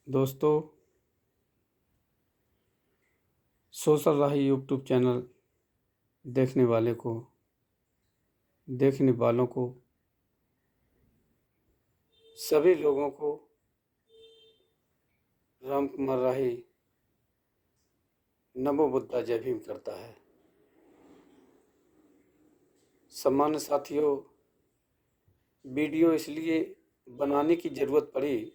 दोस्तों, सोशल राही YouTube channel देखने वाले को देखने वालों को सभी लोगों को राम कुमार राही नमो बुद्धा जय भीम करता है। सम्मानित साथियों, वीडियो इसलिए बनाने की ज़रूरत पड़ी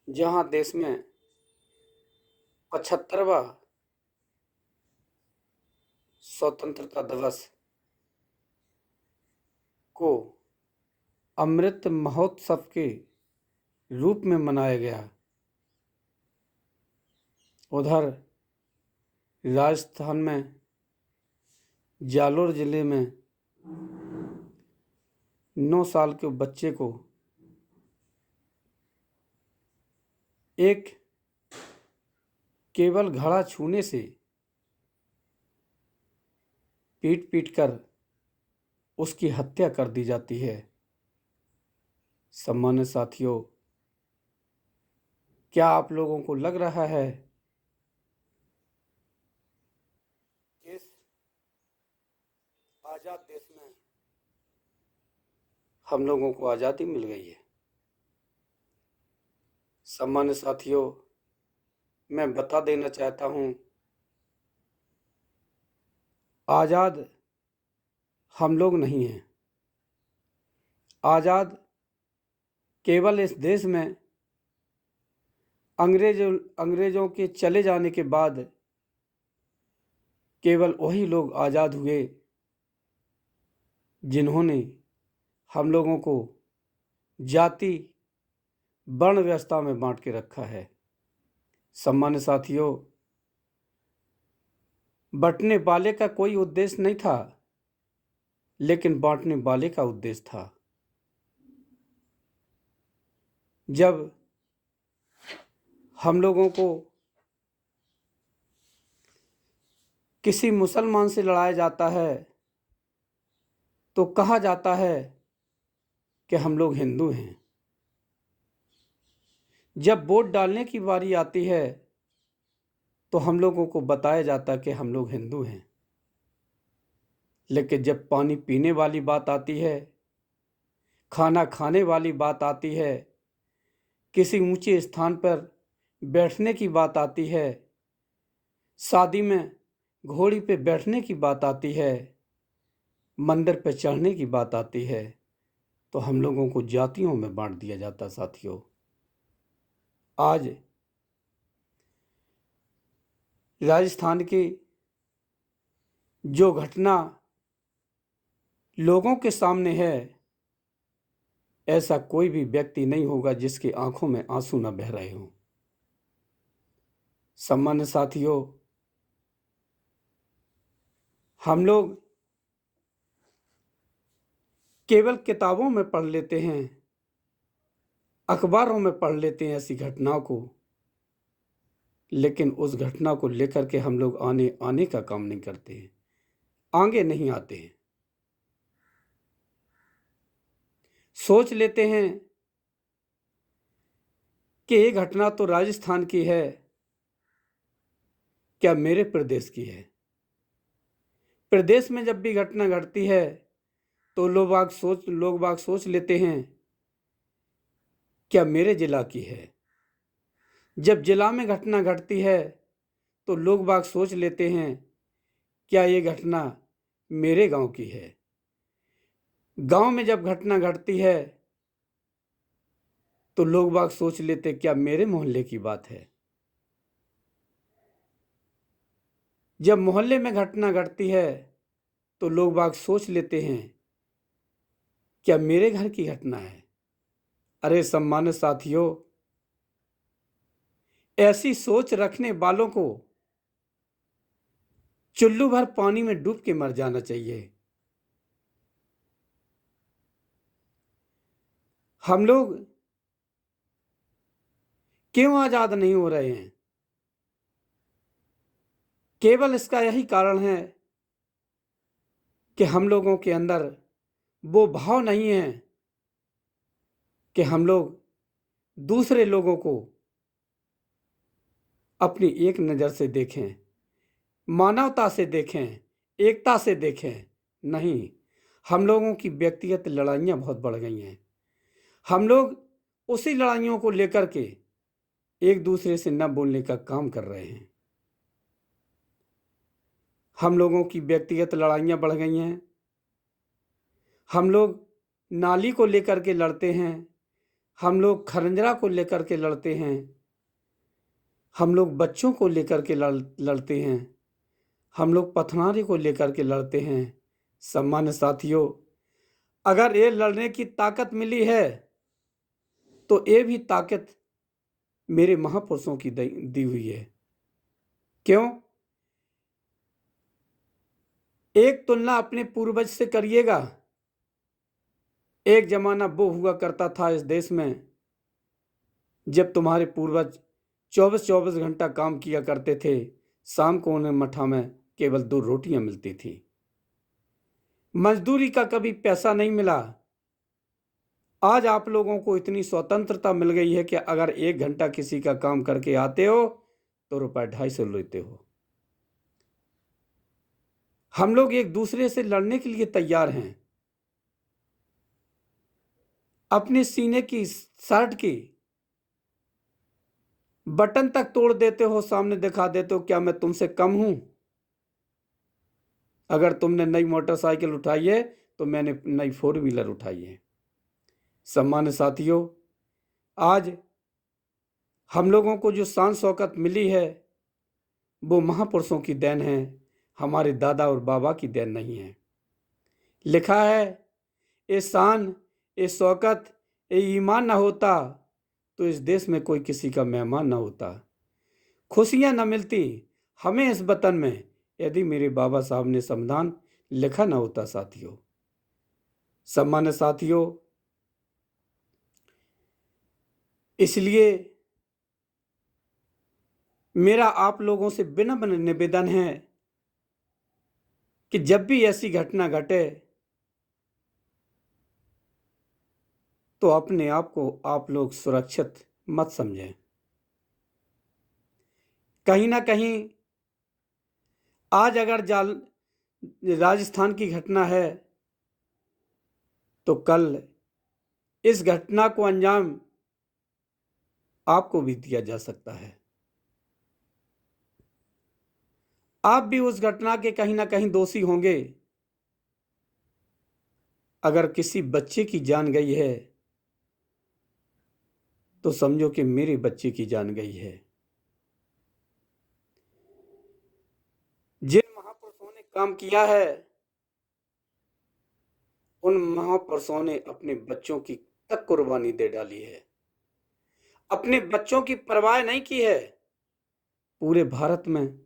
जहां देश में 75वां स्वतंत्रता दिवस को अमृत महोत्सव के रूप में मनाया गया। उधर राजस्थान में जालोर जिले में 9 साल के बच्चे को एक केवल घड़ा छूने से पीट कर उसकी हत्या कर दी जाती है। सम्मानित साथियों, क्या आप लोगों को लग रहा है इस आजाद देश में हम लोगों को आज़ादी मिल गई है? सम्मानित साथियों, मैं बता देना चाहता हूं, आज़ाद हम लोग नहीं हैं। आज़ाद केवल इस देश में अंग्रेजों के चले जाने के बाद केवल वही लोग आज़ाद हुए जिन्होंने हम लोगों को जाति वर्ण व्यवस्था में बांट के रखा है। सम्मानित साथियों, बंटने वाले का कोई उद्देश्य नहीं था, लेकिन बांटने वाले का उद्देश्य था। जब हम लोगों को किसी मुसलमान से लड़ाया जाता है तो कहा जाता है कि हम लोग हिंदू हैं। जब वोट डालने की बारी आती है तो हम लोगों को बताया जाता है कि हम लोग हिंदू हैं। लेकिन जब पानी पीने वाली बात आती है, खाना खाने वाली बात आती है, किसी ऊंचे स्थान पर बैठने की बात आती है, शादी में घोड़ी पे बैठने की बात आती है, मंदिर पे चढ़ने की बात आती है, तो हम लोगों को जातियों में बांट दिया जाता। साथियों, आज राजस्थान की जो घटना लोगों के सामने है, ऐसा कोई भी व्यक्ति नहीं होगा जिसकी आंखों में आंसू न बह रहे हों। सम्मानित साथियों, हम लोग केवल किताबों में पढ़ लेते हैं, अखबारों में पढ़ लेते हैं ऐसी घटनाओं को, लेकिन उस घटना को लेकर के हम लोग आने का काम नहीं करते हैं, आगे नहीं आते हैं। सोच लेते हैं कि ये घटना तो राजस्थान की है, क्या मेरे प्रदेश की है? प्रदेश में जब भी घटना घटती है तो लोग बाग सोच लेते हैं क्या मेरे जिला की है। जब जिला में घटना घटती है तो लोग बाग सोच लेते हैं क्या ये घटना मेरे गांव की है। गांव में जब घटना घटती है तो लोग बाग सोच लेते क्या मेरे मोहल्ले की बात है। जब मोहल्ले में घटना घटती है तो लोग बाग सोच लेते हैं क्या मेरे घर की घटना है। अरे सम्मानित साथियों, ऐसी सोच रखने वालों को चुल्लू भर पानी में डूब के मर जाना चाहिए। हम लोग क्यों आजाद नहीं हो रहे हैं? केवल इसका यही कारण है कि हम लोगों के अंदर वो भाव नहीं है कि हम लोग दूसरे लोगों को अपनी एक नज़र से देखें, मानवता से देखें, एकता से देखें। नहीं, हम लोगों की व्यक्तिगत लड़ाइयाँ बहुत बढ़ गई हैं। हम लोग उसी लड़ाइयों को लेकर के एक दूसरे से न बोलने का काम कर रहे हैं। हम लोगों की व्यक्तिगत लड़ाइयाँ बढ़ गई हैं। हम लोग नाली को लेकर के लड़ते हैं, हम लोग खरंजरा को लेकर के लड़ते हैं, हम लोग बच्चों को लेकर के लड़ते हैं, हम लोग पथनारे को लेकर के लड़ते हैं। सम्मानित साथियों, अगर ये लड़ने की ताकत मिली है तो ये भी ताकत मेरे महापुरुषों की दी हुई है। क्यों? एक तुलना अपने पूर्वज से करिएगा। एक जमाना वो हुआ करता था इस देश में जब तुम्हारे पूर्वज 24-24 घंटा काम किया करते थे। शाम को उन्हें मठा में केवल 2 रोटियां मिलती थी। मजदूरी का कभी पैसा नहीं मिला। आज आप लोगों को इतनी स्वतंत्रता मिल गई है कि अगर 1 घंटा किसी का काम करके आते हो तो ₹250 लेते हो। हम लोग एक दूसरे से लड़ने के लिए तैयार हैं। अपने सीने की शर्ट की बटन तक तोड़ देते हो, सामने दिखा देते हो, क्या मैं तुमसे कम हूं? अगर तुमने नई मोटरसाइकिल उठाई है तो मैंने नई 4 व्हीलर उठाई है। सम्मानित साथियों, आज हम लोगों को जो शान शौकत मिली है वो महापुरुषों की देन है, हमारे दादा और बाबा की देन नहीं है। लिखा है, ये शान, ये शौकत, ये ईमान ना होता तो इस देश में कोई किसी का मेहमान ना होता। खुशियां न मिलती हमें इस वतन में यदि मेरे बाबा साहब ने संविधान लिखा ना होता। साथियों, सम्मानित साथियों, इसलिए मेरा आप लोगों से विनम्र निवेदन है कि जब भी ऐसी घटना घटे तो अपने आप को आप लोग सुरक्षित मत समझें। कहीं ना कहीं आज अगर राजस्थान की घटना है तो कल इस घटना को अंजाम आपको भी दिया जा सकता है। आप भी उस घटना के कहीं ना कहीं दोषी होंगे। अगर किसी बच्चे की जान गई है तो समझो कि मेरे बच्चे की जान गई है। जिन महापुरुषों ने काम किया है उन महापुरुषों ने अपने बच्चों की तक कुर्बानी दे डाली है, अपने बच्चों की परवाह नहीं की है। पूरे भारत में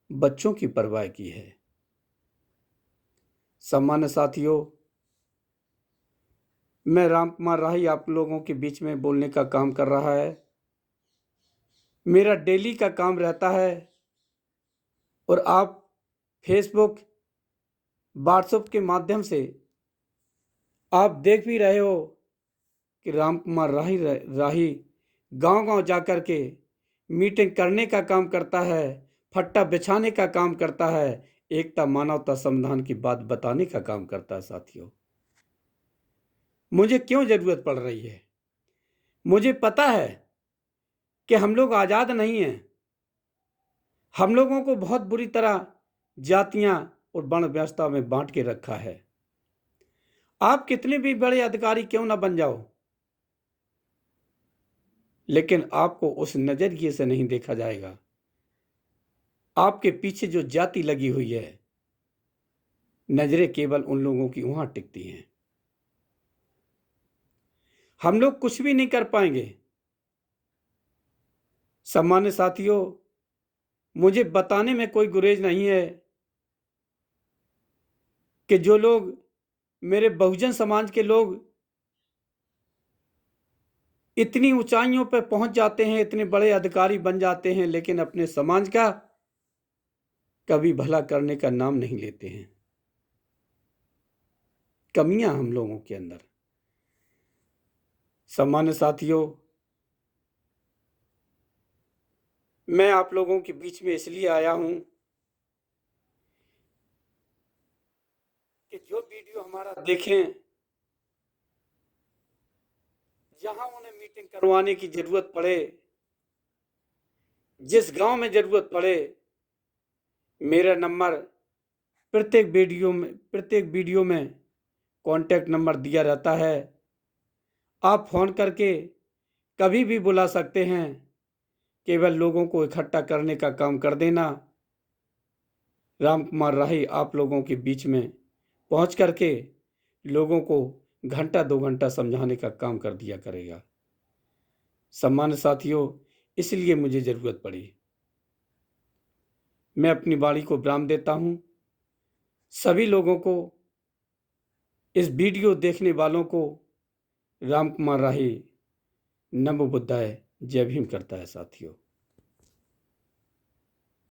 बच्चों की परवाह की है। सम्मानित साथियों, मैं रामकुमार राही आप लोगों के बीच में बोलने का काम कर रहा है। मेरा डेली का काम रहता है और आप फेसबुक, व्हाट्सएप के माध्यम से आप देख भी रहे हो कि रामकुमार राही गांव-गांव जाकर के मीटिंग करने का काम करता है, फट्टा बिछाने का काम करता है, एकता, मानवता, संविधान की बात बताने का काम करता है। साथियों, मुझे क्यों जरूरत पड़ रही है? मुझे पता है कि हम लोग आजाद नहीं हैं। हम लोगों को बहुत बुरी तरह जातियां और वर्ण व्यवस्था में बांट के रखा है। आप कितने भी बड़े अधिकारी क्यों ना बन जाओ, लेकिन आपको उस नजरिए से नहीं देखा जाएगा। आपके पीछे जो जाति लगी हुई है, नजरें केवल उन लोगों की वहां टिकती हैं। हम लोग कुछ भी नहीं कर पाएंगे। सम्मानित साथियों, मुझे बताने में कोई गुरेज नहीं है कि जो लोग मेरे बहुजन समाज के लोग इतनी ऊंचाइयों पर पहुंच जाते हैं, इतने बड़े अधिकारी बन जाते हैं, लेकिन अपने समाज का कभी भला करने का नाम नहीं लेते हैं। कमियां हम लोगों के अंदर। सम्मानित साथियों, मैं आप लोगों के बीच में इसलिए आया हूं कि जो वीडियो हमारा देखें, जहां उन्हें मीटिंग करवाने की जरूरत पड़े, जिस गांव में जरूरत पड़े, मेरा नंबर प्रत्येक वीडियो में कॉन्टैक्ट नंबर दिया रहता है। आप फोन करके कभी भी बुला सकते हैं। केवल लोगों को इकट्ठा करने का काम कर देना। राम कुमार राही आप लोगों के बीच में पहुंच करके लोगों को घंटा 2 घंटा समझाने का काम कर दिया करेगा। सम्मानित साथियों, इसलिए मुझे जरूरत पड़ी। मैं अपनी वाणी को विराम देता हूं। सभी लोगों को, इस वीडियो देखने वालों को राम कुमार राही नमो बुद्धाय जय भीम करता है साथियों।